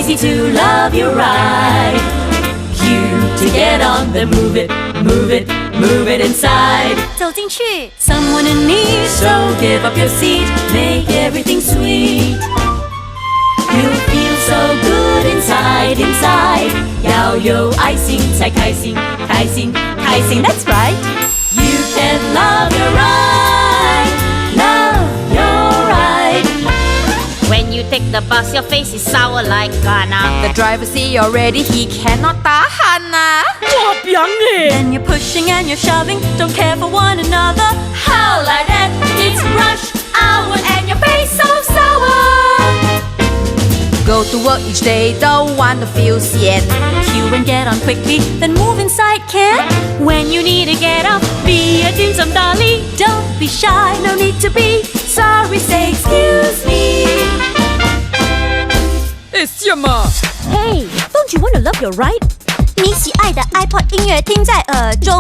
easy to love your ride. Cue to get on the move it, move it, move it inside. 走进去 Someone in need, so give up your seat, make everything sweet. You'll feel so good inside, inside. 要有爱心才开心，开心，开心。That's right. You can love your ride, love your ride. When you take the bus, your face is sour like Ghana. The driver see already, he cannot tahan na. Then you're pushing and you're shoving, don't care for one another. How like that? It's rush hour and your face so sour. Go to work each day, don't want to feel sian. Queue and get on quickly, then move inside, can. When you need to get up, be a dim sum dolly. Don't be shy, no need to be sorry, say excuse me. It's your mom. Hey, don't you want to love your ride? 你喜爱的 iPod 音乐听在耳中，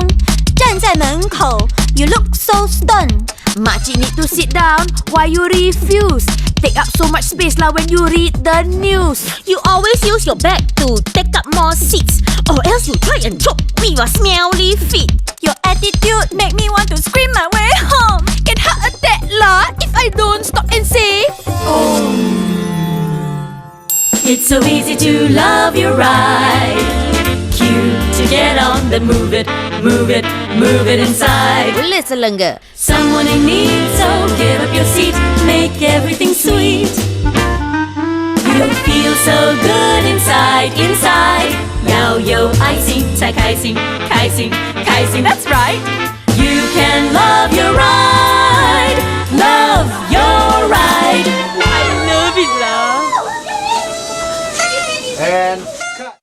站在门口 You look so stunned. Makcik need to sit down. Why you refuse? Take up so much space lah when you read the news. You always use your bag to take up more seats, or else you try and choke with your smelly feet. Your attitude make me want to scream my way home. Get heart attack lah if I don't stop and say. It's so easy to love your ride. Cue to get on the move it, move it, move it inside. Boleh selengga. Someone in need, so give up your seat, make everything sweet. You'll feel so good inside, inside. 要有爱心才开心，开心，开心。That's right. You can love your ride, love your ride. I love it, love. And cut.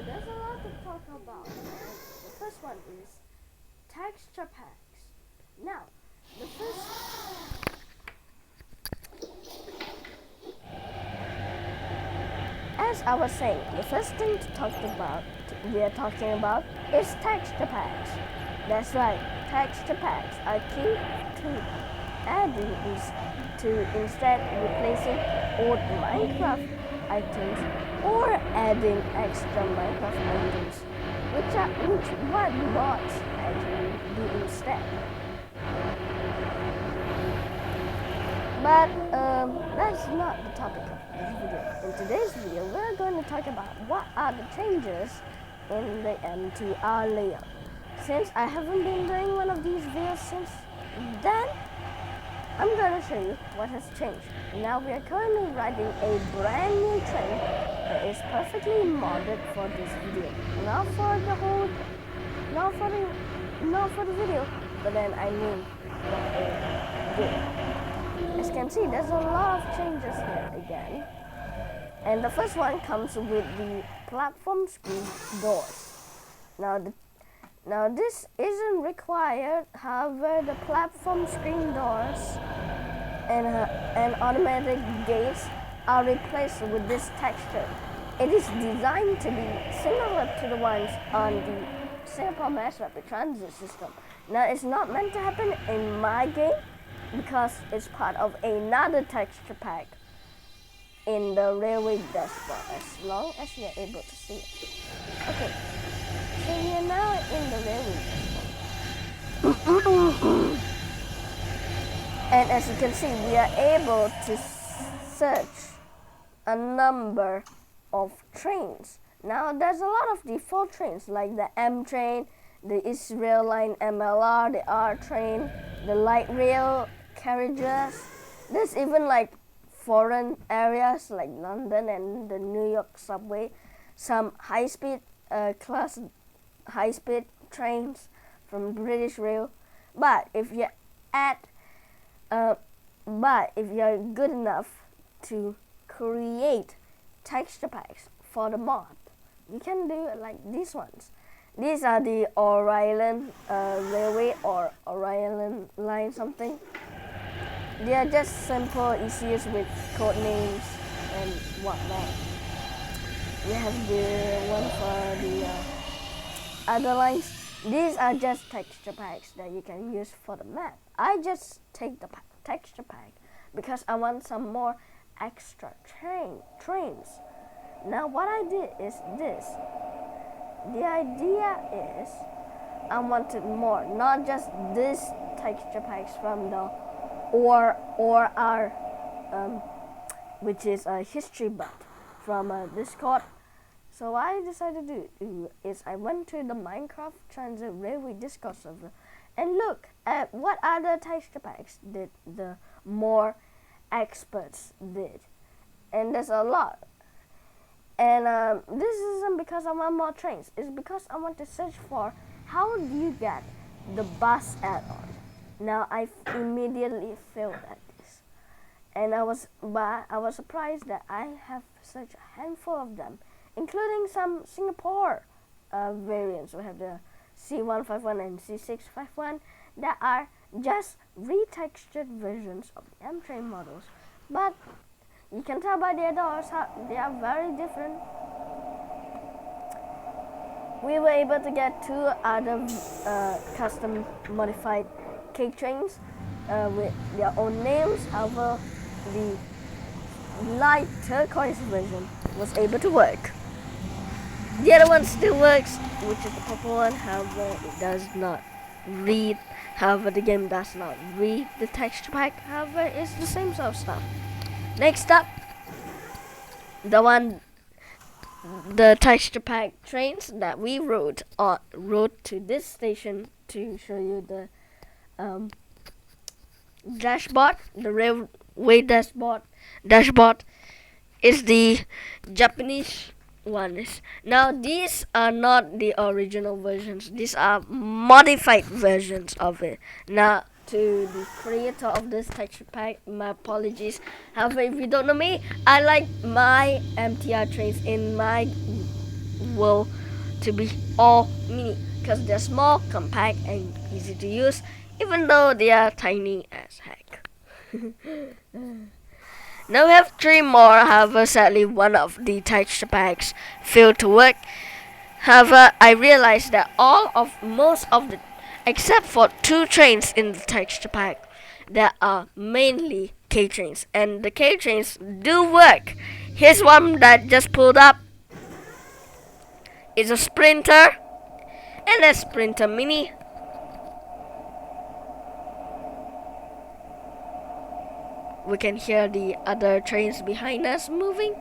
There's a lot to talk about. The first one is texture packs. Now, the first as I was saying, the first thing we are talking about is texture packs. That's right, texture packs are key to adding instead replacing old Minecraft items or adding extra Minecraft items, which what mods actually do instead. But that's not the topic of this video. In today's video, we're going to talk about what are the changes in the MTR layout. Since I haven't been doing one of these videos since then, I'm going to show you what has changed. Now we are currently writing a brand new train that is perfectly modded for this video. Not for the video, but then I mean for a game. As you can see, there's a lot of changes here again. And the first one comes with the platform screen doors. Now this isn't required, however the platform screen doors and automatic gates are replaced with this texture. It is designed to be similar to the ones on the Singapore Mass Rapid Transit system. Now it's not meant to happen in my game because it's part of another texture pack in the railway dashboard, as long as you're able to see it. Okay, so we are now in the railway dashboard. And as you can see, we are able to search a number of trains. Now there's a lot of default trains like the M train, the Israel line MLR, the R train, the light rail carriages. There's even like foreign areas like London and the New York subway, some high-speed high-speed trains from British Rail. But if you're good enough to create texture packs for the mod, you can do it like these ones. These are the Orion Railway or Orion Line something. They are just simple issues with code names and whatnot. We have the one for the other lines. These are just texture packs that you can use for the map. I just take the texture pack because I want some more extra trains. Now what I did is this. The idea is I wanted more, not just this texture packs from the or our which is a history bot from Discord. So what I decided to do is I went to the Minecraft Transit Railway Discord server and look at what other texture packs did the more experts did, and there's a lot. And this isn't because I want more trains. It's because I want to search for how do you get the bus add-on. Now I immediately failed at this, and I was surprised that I have such a handful of them, including some Singapore variants. We have the C151 and C651 that are just retextured versions of the M train models, but you can tell by their doors how they are very different. We were able to get 2 other custom modified K trains with their own names. However, the light turquoise version was able to work. The other one still works, which is the purple one. However, it does not read. However, the game does not read the texture pack. However, it's the same sort of stuff. Next up, the texture pack trains that we rode to this station to show you the dashboard. The railway dashboard is the Japanese ones. Now these are not the original versions. These are modified versions of it. Now, to the creator of this texture pack, my apologies. However, if you don't know me, I like my MTR trains in my world to be all mini because they're small, compact, and easy to use, even though they are tiny as heck. Now we have 3 more. However, sadly, one of the texture packs failed to work. However, I realized that except for 2 trains in the texture pack, that are mainly K trains, and the K trains do work. Here's one that just pulled up. It's a Sprinter and a Sprinter Mini. We can hear the other trains behind us moving.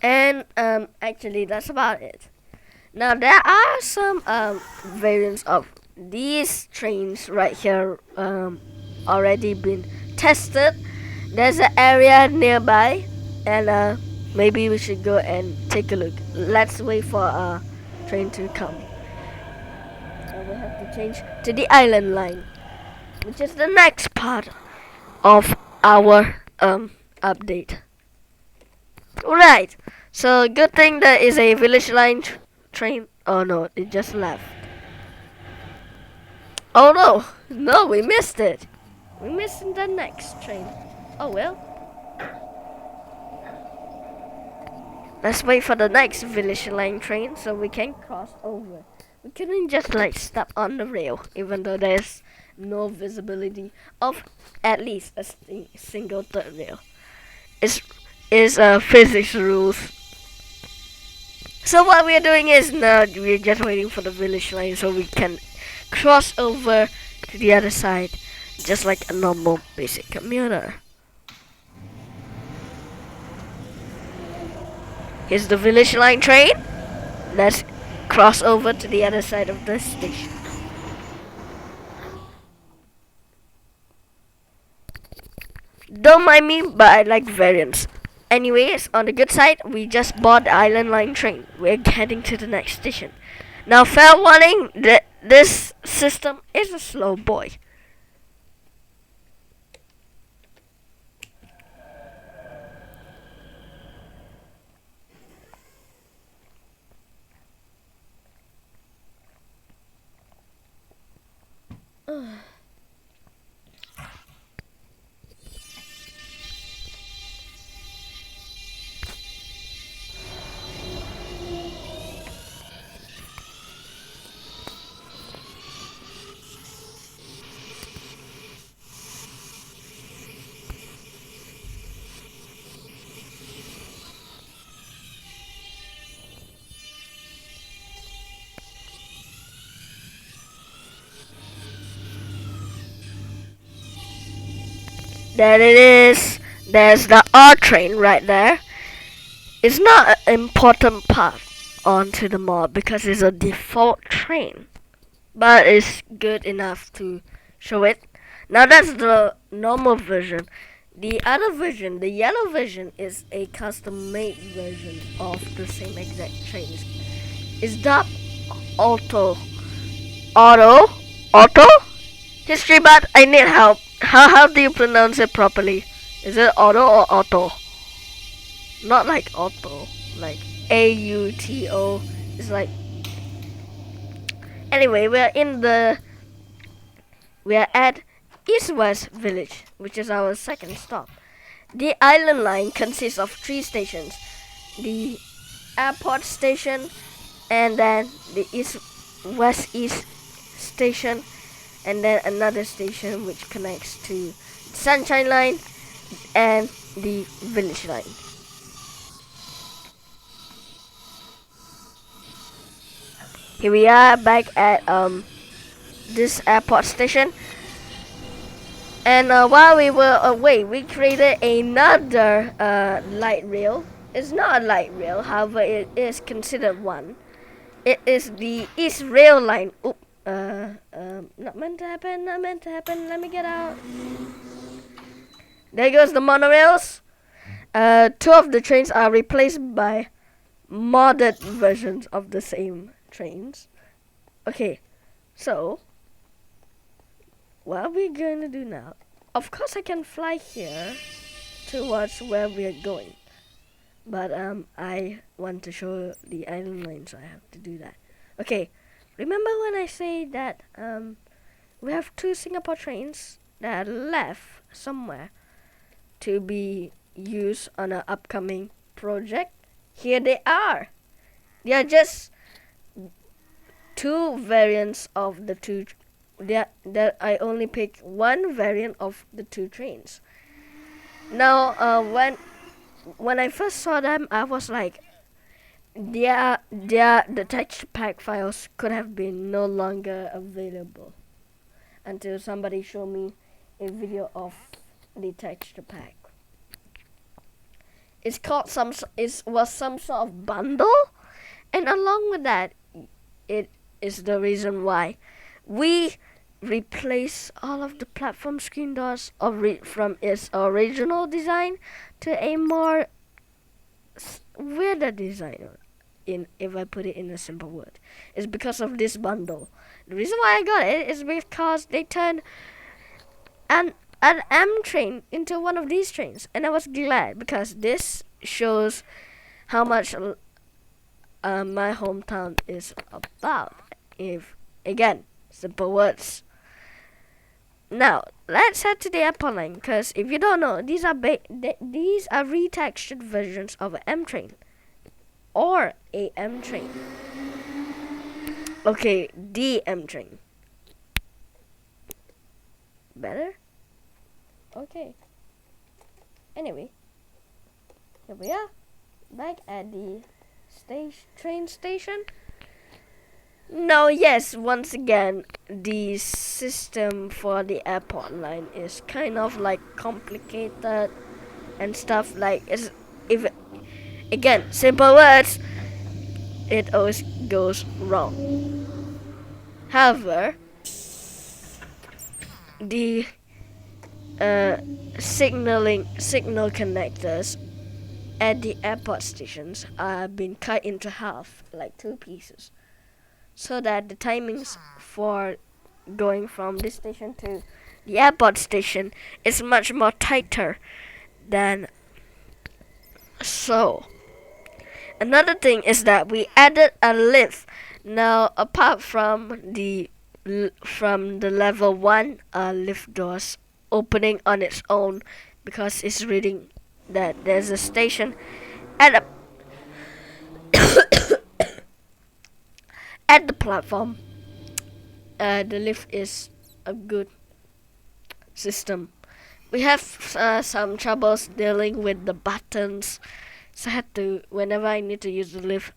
And actually that's about it. Now there are some variants of these trains right here already been tested. There's an area nearby, and maybe we should go and take a look. Let's wait for a train to come. We have to change to the island line, which is the next part of our update. Alright, so good thing there is a village line train. Oh no, it just left. Oh no, we missed it. We missed the next train. Oh well. Let's wait for the next village line train so we can cross over. We couldn't just like step on the rail, even though there's no visibility of at least a single third rail. It's physics rules. So what we're doing is now we're just waiting for the village line so we can cross over to the other side, just like a normal basic commuter. Here's the village line train. Let's cross over to the other side of the station. Don't mind me, but I like variants. Anyways, on the good side, we just bought the Island Line train. We're heading to the next station. Now, fair warning, this system is a slow boy. There it is. There's the R train right there. It's not an important part onto the mod because it's a default train, but it's good enough to show it. Now that's the normal version. The other version, the yellow version, is a custom-made version of the same exact trains. It's dubbed auto. History, but I need help. How do you pronounce it properly? Is it auto or auto? Not like auto, like AUTO. It's like. Anyway, we're at East West Village, which is our second stop. The island line consists of 3 stations: the airport station, and then the West East station, and then another station which connects to Sunshine Line and the Village Line. Here we are back at this airport station, and while we were away, we created another light rail. It's not a light rail, however, it is considered one. It is the East Rail Line. Oop, not meant to happen. Not meant to happen. Let me get out. There goes the monorails. 2 of the trains are replaced by modded versions of the same trains. Okay, so what are we going to do now? Of course I can fly here towards where we are going, but I want to show the island line, so I have to do that. Okay, remember when I say that we have 2 Singapore trains that are left somewhere to be used on an upcoming project? Here they are. They are just 2 variants of the 2. That I only picked 1 variant of the 2 trains. Now, when I first saw them, I was like, the texture pack files could have been no longer available until somebody showed me a video of the texture pack. It's called it was some sort of bundle, and along with that, it is the reason why we replace all of the platform screen doors from its original design to a more weirder design. If I put it in a simple word, it's because of this bundle. The reason why I got it is because they turned an M train into one of these trains, and I was glad because this shows how much my hometown is about. If again, simple words. Now let's head to the airport line, because if you don't know, these are retextured versions of an M train or a M train. Okay, the M train. Better? Okay. Anyway, here we are, back at the train station. Now, yes, once again, the system for the airport line is kind of like complicated and stuff. Like, again, simple words, it always goes wrong. However, the signal connectors at the airport stations are being cut into half, like 2 pieces, so that the timings for going from this station to the airport station is much more tighter than so. Another thing is that we added a lift. Now, apart from the from the level 1 lift doors opening on its own, because it's reading that there's a station at a at the platform. The lift is a good system. We have some troubles dealing with the buttons, so whenever I need to use the lift,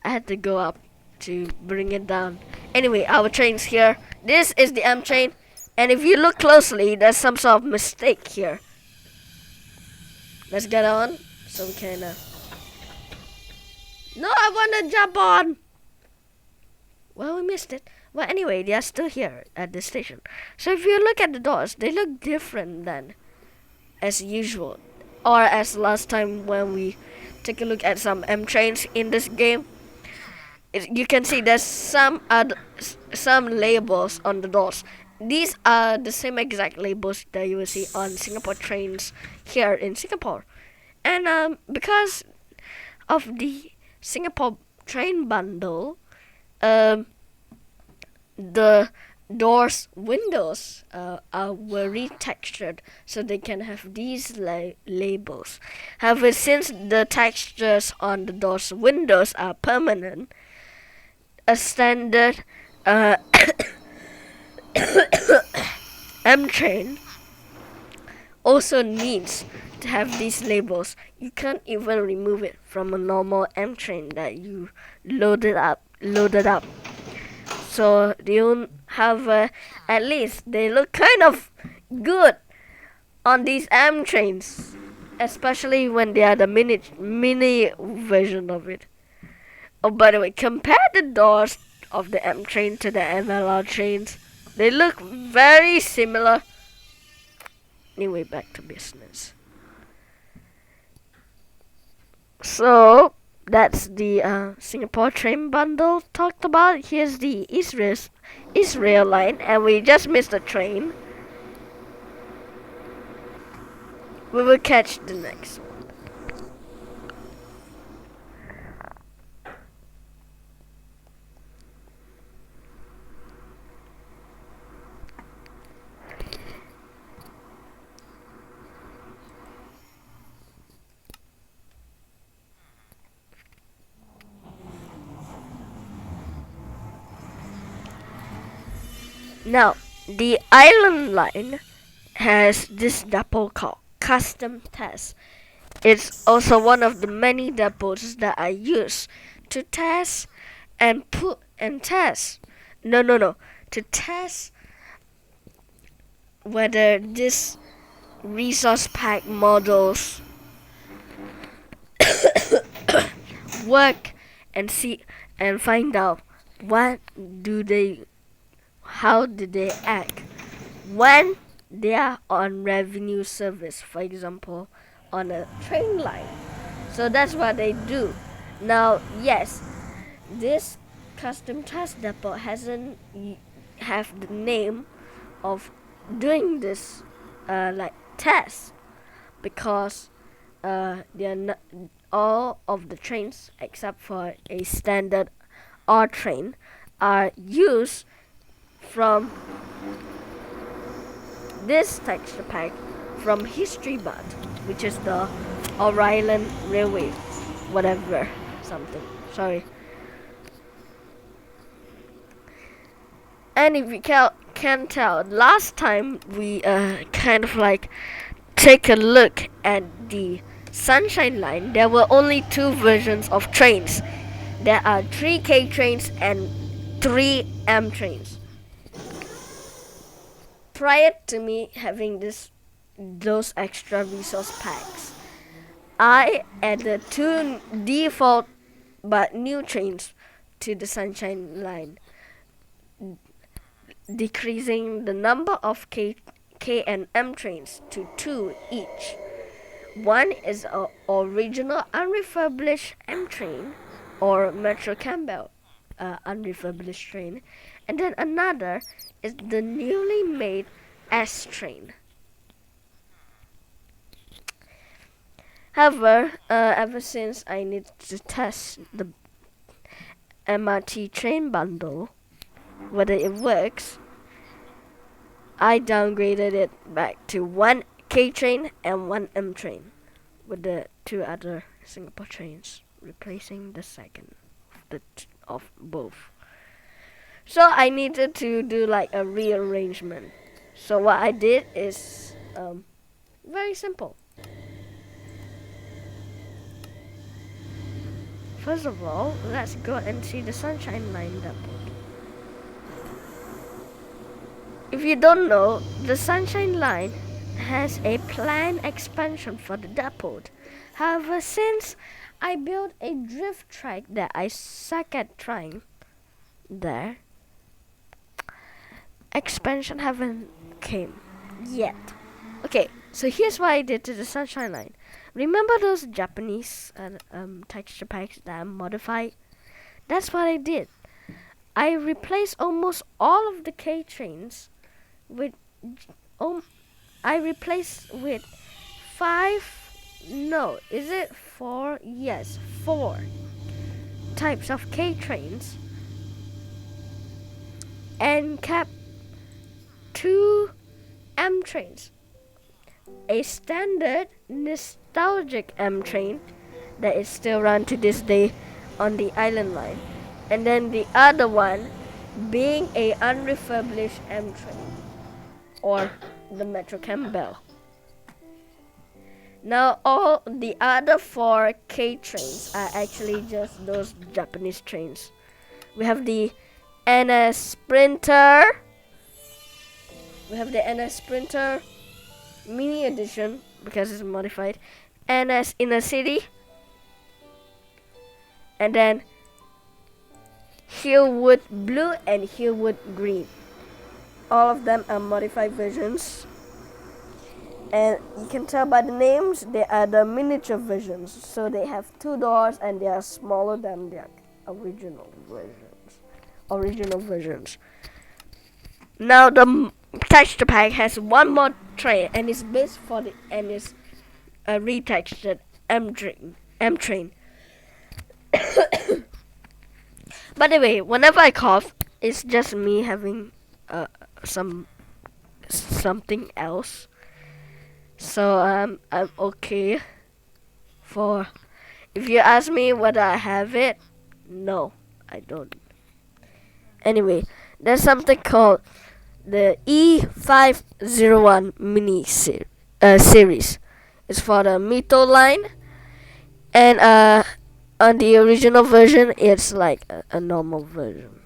I had to go up to bring it down. Anyway, our train's here. This is the M train, and if you look closely, there's some sort of mistake here. Let's get on so we can. No, I want to jump on. Well, we missed it. Well, anyway, they are still here at the station. So if you look at the doors, they look different than as usual, or as last time when we take a look at some M trains in this game. You can see there's some labels on the doors. These are the same exact labels that you will see on Singapore trains here in Singapore. And because of the Singapore train bundle, the doors windows were retextured so they can have these labels. However, since the textures on the doors windows are permanent, a standard M train also needs to have these labels. You can't even remove it from a normal M train that you loaded up. So you have at least they look kind of good on these M trains, especially when they are the mini version of it. Oh, by the way, compare the doors of the M train to the MLR trains. They look very similar. Anyway, back to business. So that's the Singapore train bundle talked about. Here's the Israel line, and we just missed the train. We will catch the next one. Now, the island line has this depot called Custom Test. It's also one of the many depots that I use to test and test. To test whether this resource pack models work and see and find out how do they act when they are on revenue service, for example, on a train line. So that's what they do. Now, yes, this custom test depot hasn't have the name of doing this test, because they are not, all of the trains except for a standard R train are used from this texture pack from History Bud, which is the Orion Railway, whatever, something. Sorry. And if you can tell, last time we kind of take a look at the Sunshine Line, there were only two versions of trains. There are 3K trains and 3M trains. Prior to me having those extra resource packs, I added two default but new trains to the Sunshine Line, decreasing the number of K and M trains to 2 each. One is an original unrefurbished M train, or Metro Campbell unrefurbished train, and then another is the newly made S train. However, ever since I need to test the MRT train bundle, whether it works, I downgraded it back to one K train and one M train, with the two other Singapore trains replacing the second of both. So I needed to do like a rearrangement. So what I did is very simple. First of all, let's go and see the Sunshine Line depot. If you don't know, the Sunshine Line has a planned expansion for the depot. However, since I built a drift track that I suck at trying there, expansion haven't came yet. Okay, so here's what I did to the Sunshine Line. Remember those Japanese texture packs that I modified? That's what I did. I replaced almost all of the K trains with I replaced with 4? Yes, 4 types of K trains, and kept 2 M trains. A standard nostalgic M train that is still run to this day on the Island Line, and then the other one being a unrefurbished M train, or the Metro Campbell. Now all the other 4 K trains are actually just those Japanese trains. We have the NS Sprinter. We have the NS Sprinter Mini Edition because it's modified. NS Inner City. And then Hillwood Blue and Hillwood Green. All of them are modified versions. And you can tell by the names, they are the miniature versions. So they have 2 doors and they are smaller than their original versions. Now the texture pack has one more train and it's based for the and is a retextured M train. By the way, whenever I cough, it's just me having something else. So I'm okay. For if you ask me whether I have it, no, I don't. Anyway, there's something called the ep4 mini series. It's for the Mito line, and on the original version, it's like a normal version.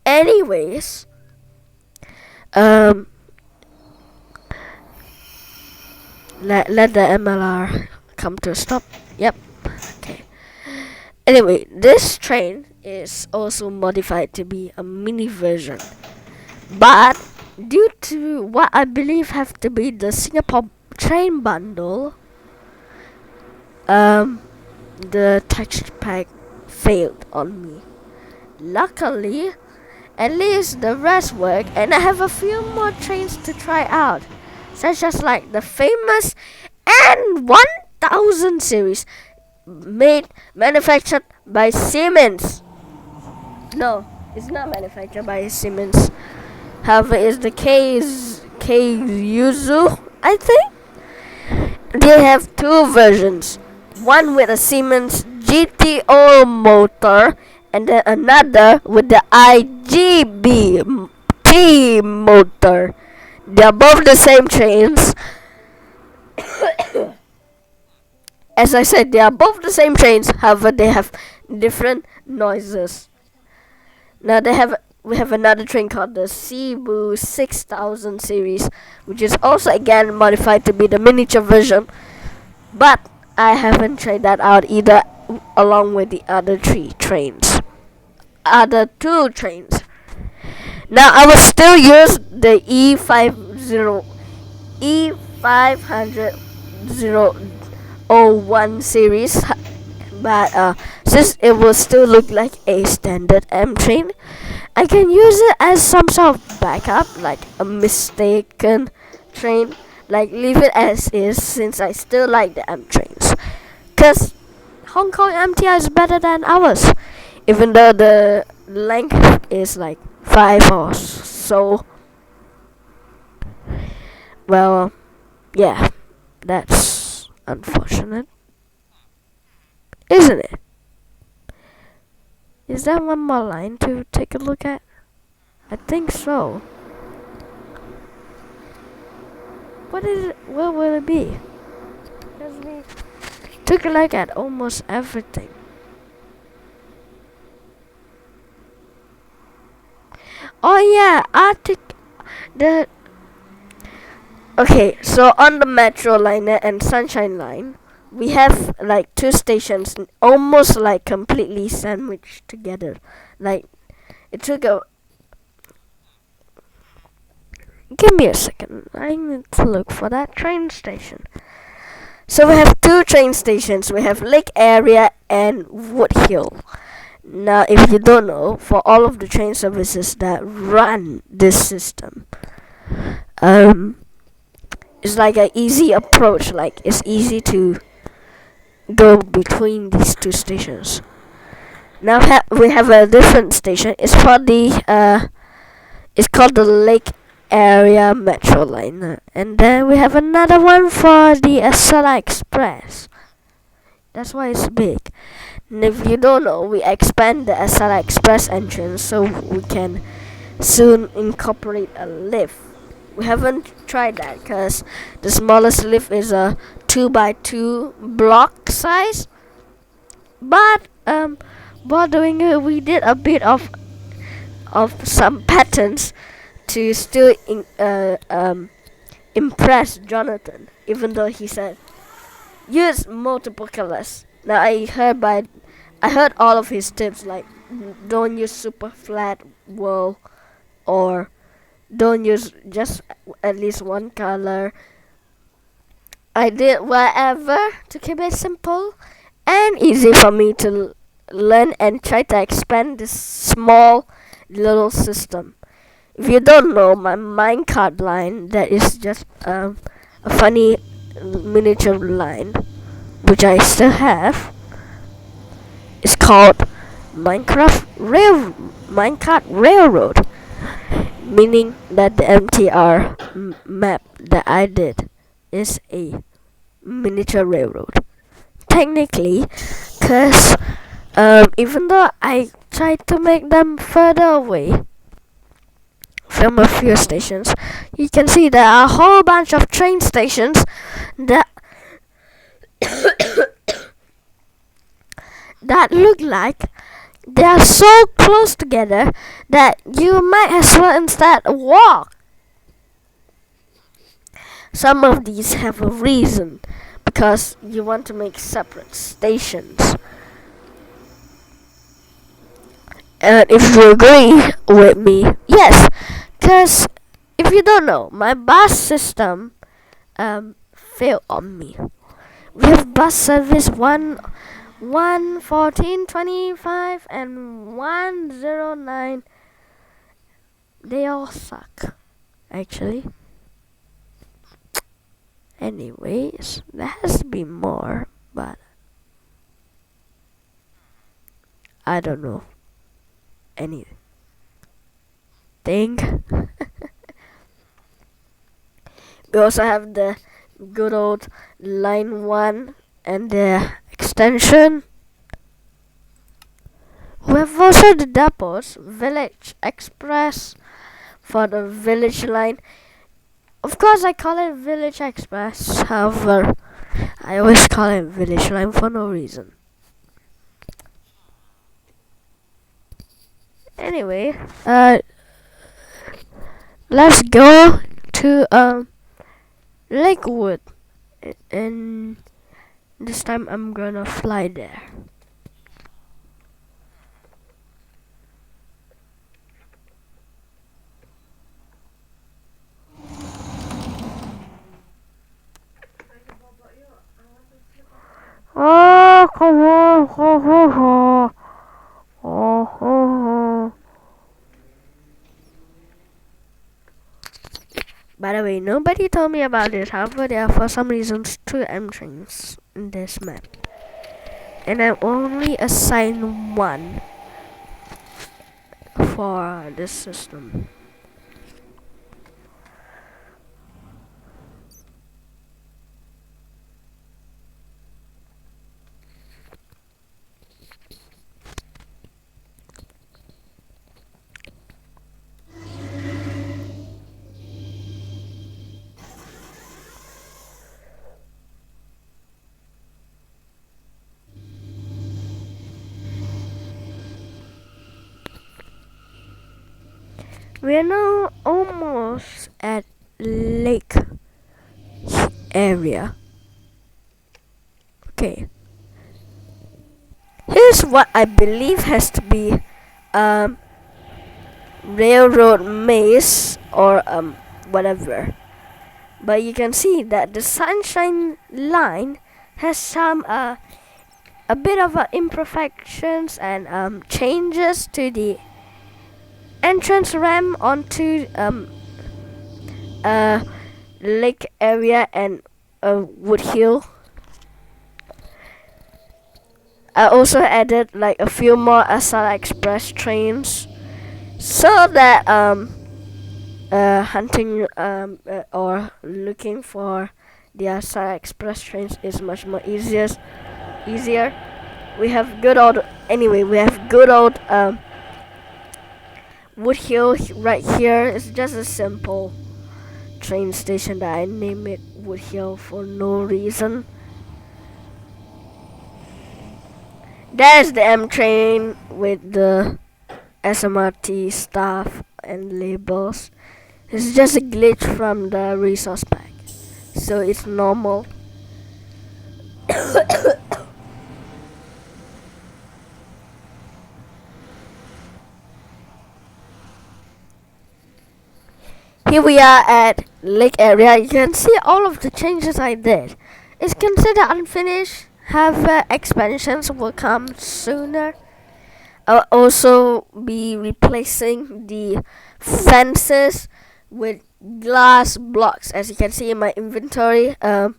Anyways, let the MLR come to a stop. Yep. Okay. Anyway, this train is also modified to be a mini version, but due to what I believe have to be the Singapore train bundle, the texture pack failed on me. Luckily, at least the rest work, and I have a few more trains to try out, such as like the famous N1000 series, manufactured by Siemens. No, it's not manufactured by Siemens. However, it's the Yuzu, I think. They have 2 versions. One with a Siemens GTO motor, and then another with the IGBT motor. They are both the same trains. As I said, they are both the same trains. However, they have different noises. Now we have another train called the Cebu 6000 series, which is also again modified to be the miniature version, but I haven't tried that out either, along with the other 2 trains. Now I will still use the E501 series, but since it will still look like a standard M train, I can use it as some sort of backup, like a mistaken train, like leave it as is, since I still like the M trains. Cause Hong Kong MTR is better than ours. even though the length is like 5 or so. Well, yeah, that's unfortunate, isn't it? Is there one more line to take a look at? I think so. What is it? What will it be? Because we took a look at almost everything. Oh yeah, Okay, so on the Metro line and Sunshine line, we have like 2 stations almost like completely sandwiched together. Like, it took a... Give me a second. I need to look for that train station. So we have 2 train stations. We have Lake Area and Woodhill. Now, if you don't know, for all of the train services that run this system, it's like an easy approach. Like, it's easy to go between these 2 stations. Now we have a different station. It's called the Lake Area Metro line, and then we have another one for the Acela Express. That's why it's big. And if you don't know, we expand the Acela Express entrance so we can soon incorporate a lift. We haven't tried that because the smallest lift is a 2x2 block size. But while doing it, we did a bit of some patterns to still impress Jonathan, even though he said use multiple colors. Now I heard all of his tips, like don't use super flat wool, or don't use just at least one color. I did whatever to keep it simple and easy for me to learn and try to expand this small little system. If you don't know, my minecart line, that is just a funny miniature line, which I still have, is called Minecart Railroad, meaning that the MTR map that I did is a miniature railroad. Technically, because even though I tried to make them further away from a few stations, you can see there are a whole bunch of train stations that that look like they are so close together that you might as well instead walk. Some of these have a reason, because you want to make separate stations. And if you agree with me, yes, because if you don't know, my bus system failed on me. We have bus service 11425 and 109. They all suck, actually. Anyways, there has to be more, but I don't know anything. We also have the good old line 1 and the extension. We have also the depots, Village Express for the village line. Of course, I call it Village Express. However, I always call it Village Line for no reason. Anyway, let's go to Lakewood, and this time I'm gonna fly there. Oh, come on, By the way, nobody told me about this. However, there are for some reasons 2 entrances in this map, and I'm only assigned 1 for this system. We are now almost at lake area. Okay. Here's what I believe has to be railroad maze or whatever. But you can see that the sunshine line has some a bit of imperfections and changes to the entrance ramp onto lake area and Wood Hill. I also added like a few more Asala Express trains so that hunting or looking for the Asala Express trains is much more easier. We have good old Wood Hill right here. It's just a simple train station that I named it Wood Hill for no reason. There's the M train with the SMRT stuff and labels. It's just a glitch from the resource pack, so it's normal. Here we are at lake area. You can see all of the changes I did. It's considered unfinished. However, expansions will come sooner. I'll also be replacing the fences with glass blocks. As you can see in my inventory, I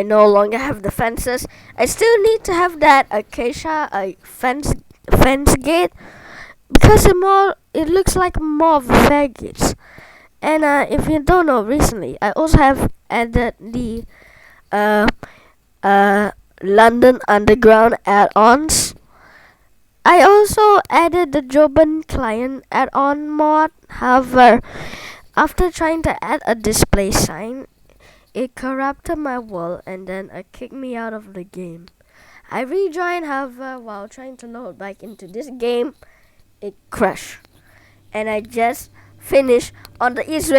no longer have the fences. I still need to have that acacia fence gate because it looks like more baggage. And if you don't know, recently I also have added the London Underground add-ons. I also added the Joban client add-on mod. However, after trying to add a display sign, it corrupted my world and then it kicked me out of the game. I rejoined, however, while trying to load back into this game, it crashed. And I just finished on the East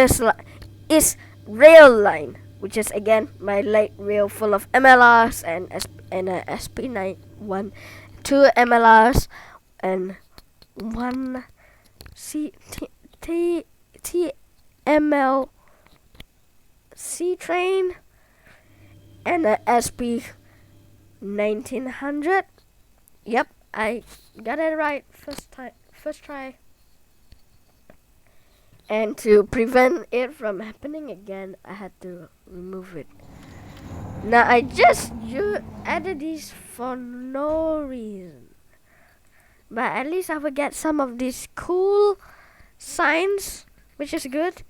Rail line, which is again my light rail full of MLRs and SP91, 2 MLRs and 1 TMLC train and a SP 1900. Yep, I got it right first try. And to prevent it from happening again, I had to remove it. Now I just added these for no reason, but at least I will get some of these cool signs, which is good.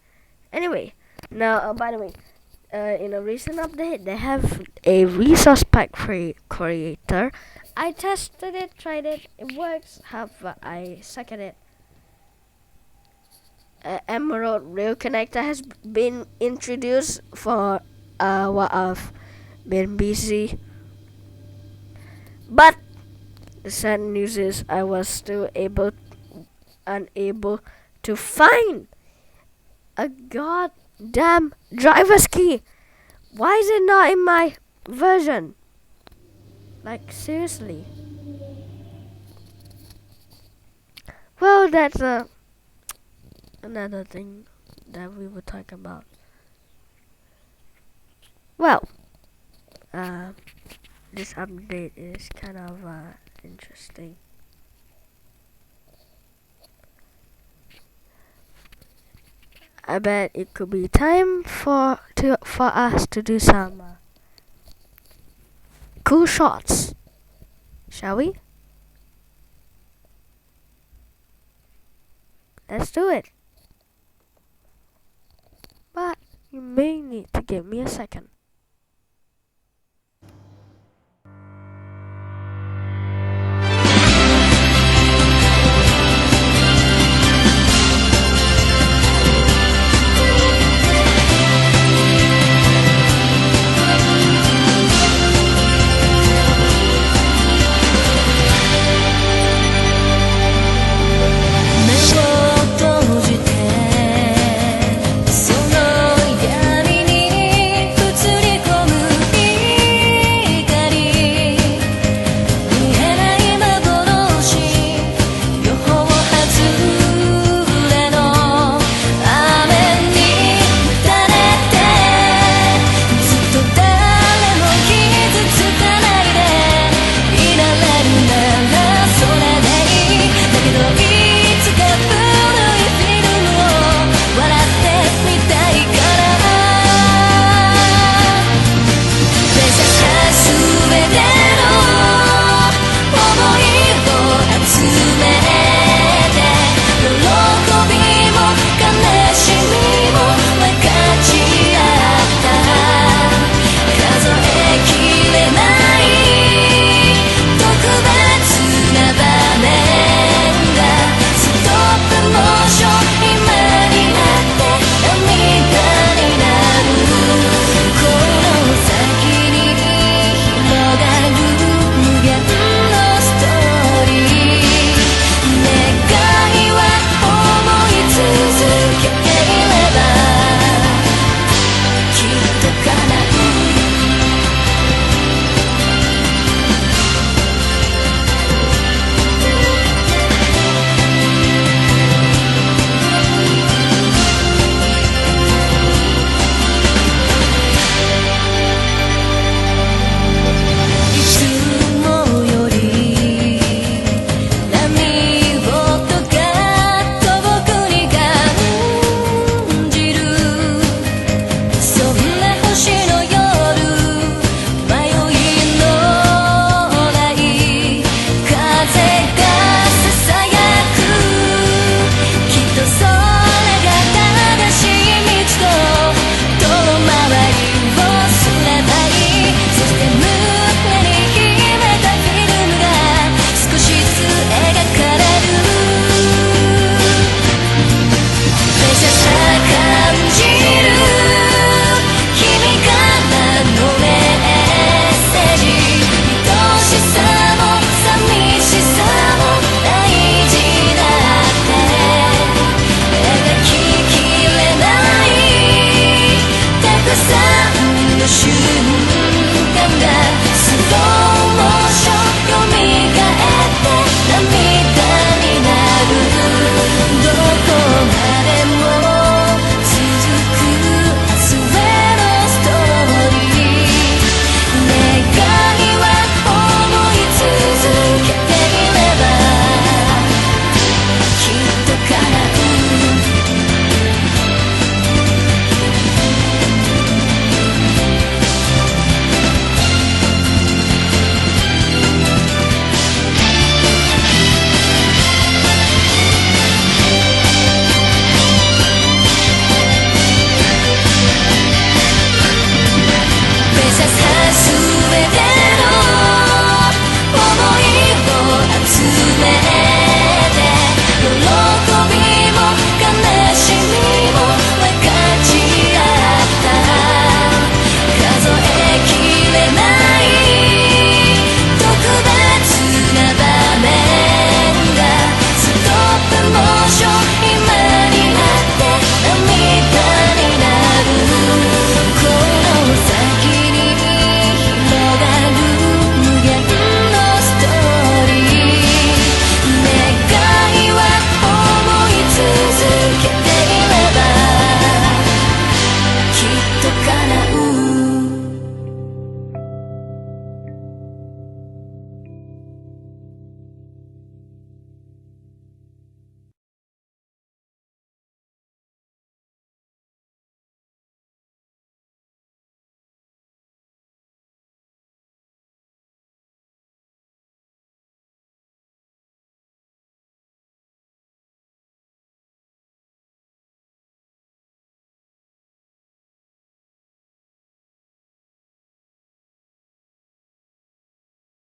Anyway, now by the way, in a recent update, they have a resource pack creator. I tested it, tried it, it works. However, I suck at it. Emerald Rail Connector has been introduced for what I've been busy. But the sad news is I was still unable to find a goddamn driver's key. Why is it not in my version? Like, seriously. Well, that's another thing that we will talk about. Well, this update is kind of interesting. I bet it could be time for us to do some cool shots, shall we? let's do it. But you may need to give me a second.